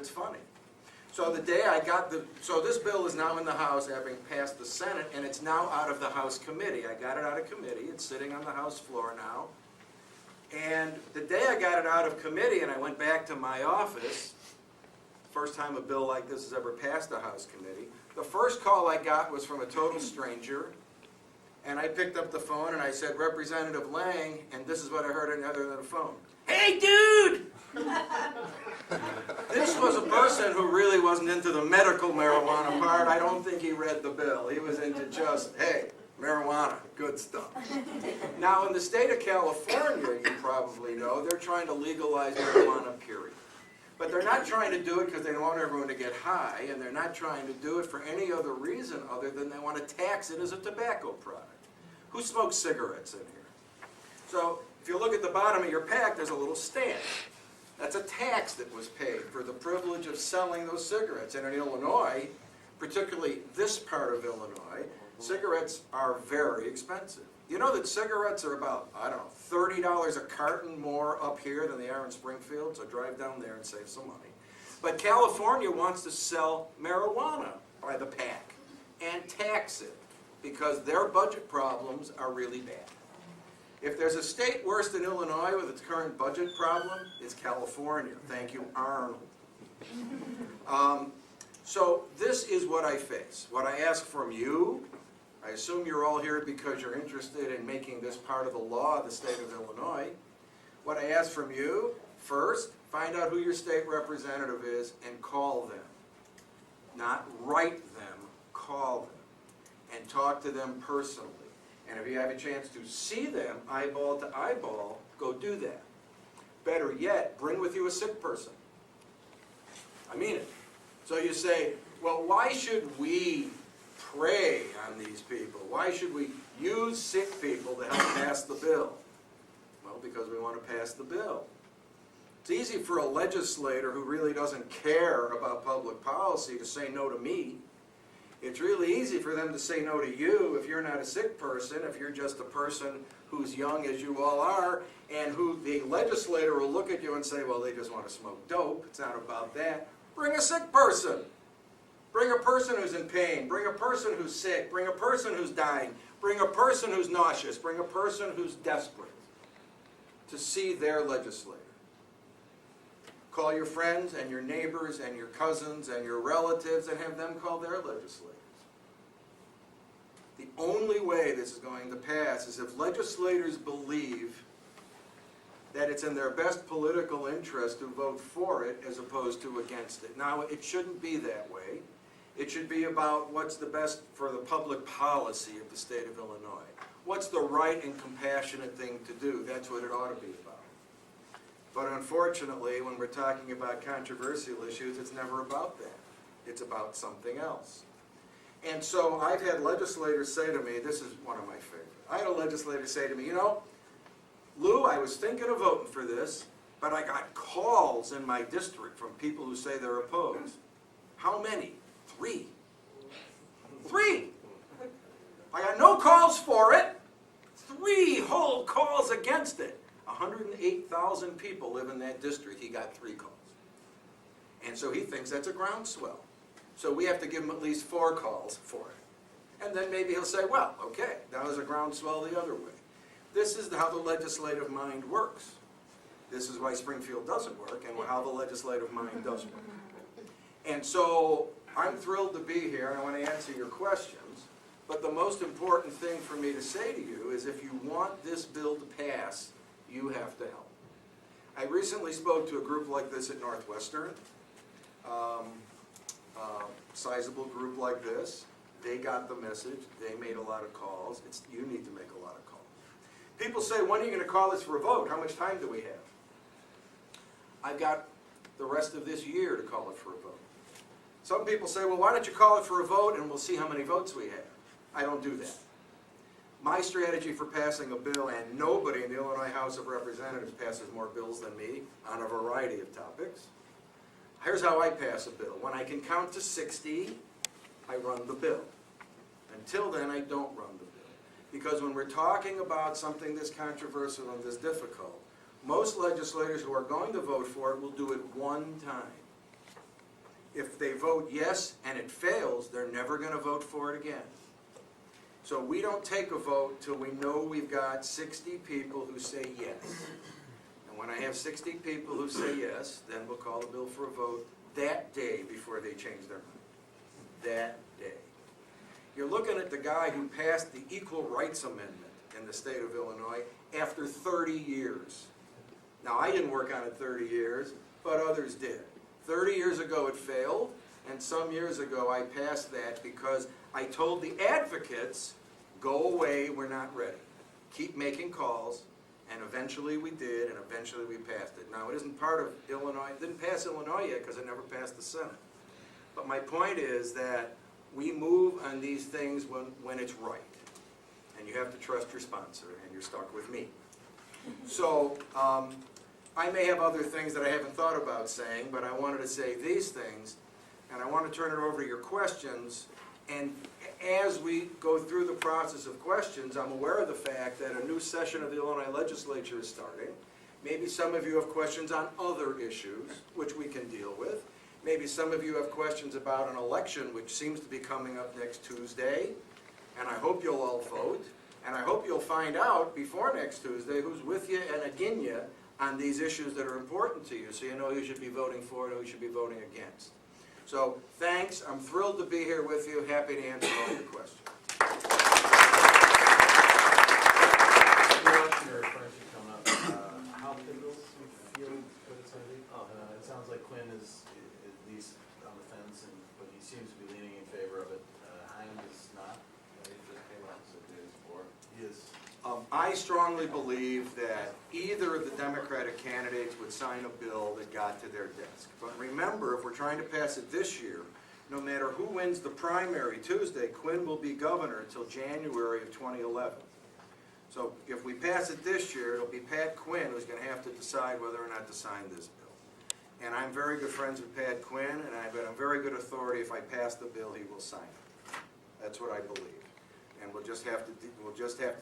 it's funny. So the day I got so this bill is now in the House, having passed the Senate, and it's now out of the House committee. I got it out of committee. It's sitting on the House floor now. And the day I got it out of committee and I went back to my office, first time a bill like this has ever passed a House committee, the first call I got was from a total stranger. And I picked up the phone and I said, "Representative Lang," and this is what I heard on the other end of the phone. "Hey, dude!" This was a person who really wasn't into the medical marijuana part. I don't think he read the bill. He was into just, hey, marijuana, good stuff. Now, in the state of California, you probably know, they're trying to legalize marijuana, period. But they're not trying to do it because they don't want everyone to get high, and they're not trying to do it for any other reason other than they want to tax it as a tobacco product. Who smokes cigarettes in here? So, if you look at the bottom of your pack, there's a little stamp. That's a tax that was paid for the privilege of selling those cigarettes. And in Illinois, particularly this part of Illinois, cigarettes are very expensive. You know that cigarettes are about, I don't know, $30 a carton more up here than they are in Springfield, so drive down there and save some money. But California wants to sell marijuana by the pack and tax it because their budget problems are really bad. If there's a state worse than Illinois with its current budget problem, it's California. Thank you, Arnold. So this is what I face. What I ask from you, I assume you're all here because you're interested in making this part of the law of the state of Illinois. What I ask from you, first, find out who your state representative is and call them. Not write them, call them. And talk to them personally. And if you have a chance to see them eyeball to eyeball, go do that. Better yet, bring with you a sick person. I mean it. So you say, well, why should we prey on these people? Why should we use sick people to help pass the bill? Well, because we want to pass the bill. It's easy for a legislator who really doesn't care about public policy to say no to me. It's really easy for them to say no to you if you're not a sick person, if you're just a person who's young as you all are, and who the legislator will look at you and say, well, they just want to smoke dope. It's not about that. Bring a sick person. Bring a person who's in pain. Bring a person who's sick. Bring a person who's dying. Bring a person who's nauseous. Bring a person who's desperate to see their legislator. Call your friends and your neighbors and your cousins and your relatives and have them call their legislators. The only way this is going to pass is if legislators believe that it's in their best political interest to vote for it as opposed to against it. Now, it shouldn't be that way. It should be about what's the best for the public policy of the state of Illinois. What's the right and compassionate thing to do? That's what it ought to be about. But unfortunately, when we're talking about controversial issues, it's never about that. It's about something else. And so I've had legislators say to me, this is one of my favorites. I had a legislator say to me, you know, Lou, I was thinking of voting for this, but I got calls in my district from people who say they're opposed. How many? 3. 3! I got no calls for it. 3 whole calls against it. 108,000 people live in that district. He got 3 calls. And so he thinks that's a groundswell. So we have to give him at least 4 calls for it. And then maybe he'll say, well, okay, that was a groundswell the other way. This is how the legislative mind works. This is why Springfield doesn't work and how the legislative mind does work. And so I'm thrilled to be here and I want to answer your questions. But the most important thing for me to say to you is if you want this bill to pass, you have to help. I recently spoke to a group like this at Northwestern, sizable group like this. They got the message. They made a lot of calls. You need to make a lot of calls. People say, when are you going to call this for a vote? How much time do we have? I've got the rest of this year to call it for a vote. Some people say, well, why don't you call it for a vote and we'll see how many votes we have. I don't do that. My strategy for passing a bill, and nobody in the Illinois House of Representatives passes more bills than me on a variety of topics. Here's how I pass a bill. When I can count to 60, I run the bill. Until then, I don't run the bill. Because when we're talking about something this controversial and this difficult, most legislators who are going to vote for it will do it one time. If they vote yes and it fails, they're never going to vote for it again. So we don't take a vote till we know we've got 60 people who say yes. And when I have 60 people who say yes, then we'll call the bill for a vote that day before they change their mind. That day. You're looking at the guy who passed the Equal Rights Amendment in the state of Illinois after 30 years. Now, I didn't work on it 30 years, but others did. 30 years ago it failed, and some years ago I passed that because I told the advocates, go away, we're not ready. Keep making calls, and eventually we did, and eventually we passed it. Now, it isn't part of Illinois, it didn't pass Illinois yet because it never passed the Senate. But my point is that we move on these things when it's right. And you have to trust your sponsor, and you're stuck with me. So, I may have other things that I haven't thought about saying, but I wanted to say these things, and I want to turn it over to your questions. And as we go through the process of questions, I'm aware of the fact that a new session of the Illinois legislature is starting. Maybe some of you have questions on other issues, which we can deal with. Maybe some of you have questions about an election, which seems to be coming up next Tuesday. And I hope you'll all vote. And I hope you'll find out before next Tuesday who's with you and against you on these issues that are important to you, so you know who you should be voting for and who you should be voting against. So, thanks. I'm thrilled to be here with you. Happy to answer all your questions. Your friendship coming up. How pivotal you feel for this idea? It sounds like Quinn is at least on the fence, but he seems to be leaning in favor of it. Hynes is not. He just came out and said he is for. He is. I strongly believe that either of the Democratic candidates would sign a bill that got to their desk. But remember, if we're trying to pass it this year, no matter who wins the primary Tuesday, Quinn will be governor until January of 2011. So if we pass it this year, it'll be Pat Quinn who's going to have to decide whether or not to sign this bill. And I'm very good friends with Pat Quinn, and I've got a very good authority. If I pass the bill, he will sign it. That's what I believe. And we'll just have to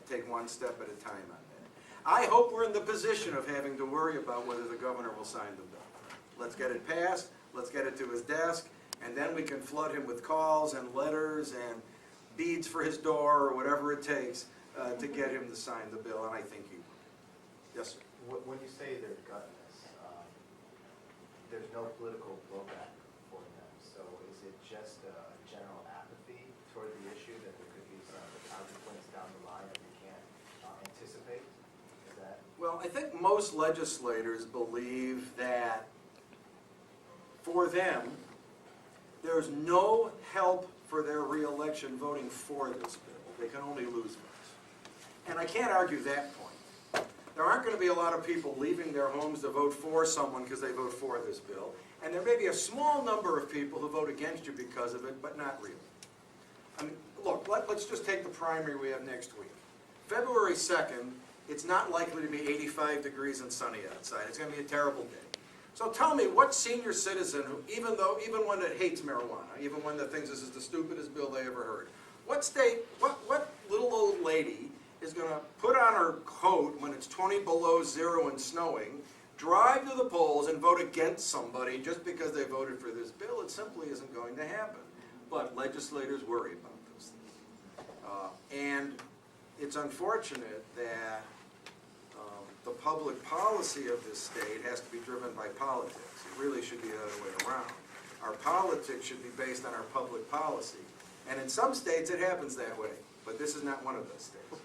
take one step at a time on that. I hope we're in the position of having to worry about whether the governor will sign the bill. Let's get it passed, let's get it to his desk, and then we can flood him with calls and letters and beads for his door or whatever it takes to get him to sign the bill, and I think he will. Yes, sir. When you say they're gutless, there's no political blowback for them. So is it just a general apathy toward the issue that there could be some consequence down the line that we can't anticipate? Is that? Well, I think most legislators believe that for them, there's no help for their reelection voting for this bill. They can only lose votes. And I can't argue that point. There aren't going to be a lot of people leaving their homes to vote for someone because they vote for this bill. And there may be a small number of people who vote against you because of it, but not really. I mean, look, let's just take the primary we have next week. February 2nd, it's not likely to be 85 degrees and sunny outside. It's going to be a terrible day. So tell me, what senior citizen, who, even one that hates marijuana, even one that thinks this is the stupidest bill they ever heard, what little old lady is going to put on her coat when it's 20 below zero and snowing, drive to the polls and vote against somebody just because they voted for this bill? It simply isn't going to happen. But legislators worry about those things. And it's unfortunate that the public policy of this state has to be driven by politics. It really should be the other way around. Our politics should be based on our public policy. And in some states it happens that way, but this is not one of those states.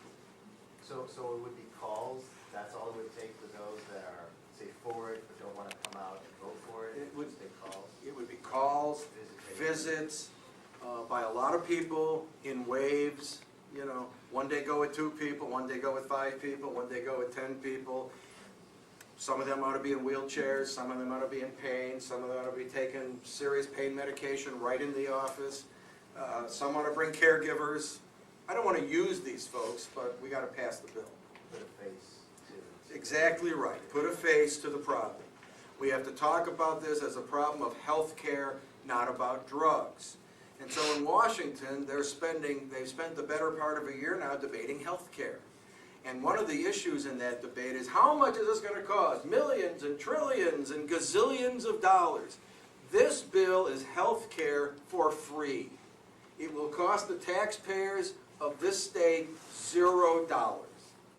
So it would be calls, that's all it would take for those that are, say, for it, but don't want to come out and vote for it? It would just take calls? It would be calls, visits by a lot of people in waves. You know, one day go with 2 people, one day go with 5 people, one day go with 10 people. Some of them ought to be in wheelchairs, some of them ought to be in pain, some of them ought to be taking serious pain medication right in the office. Some ought to bring caregivers. I don't want to use these folks, but we got to pass the bill. Put a face to it. Exactly right. Put a face to the problem. We have to talk about this as a problem of health care, not about drugs. And so in Washington, they've spent the better part of a year now debating health care. And one of the issues in that debate is, how much is this going to cost? Millions and trillions and gazillions of dollars. This bill is health care for free. It will cost the taxpayers of this state $0.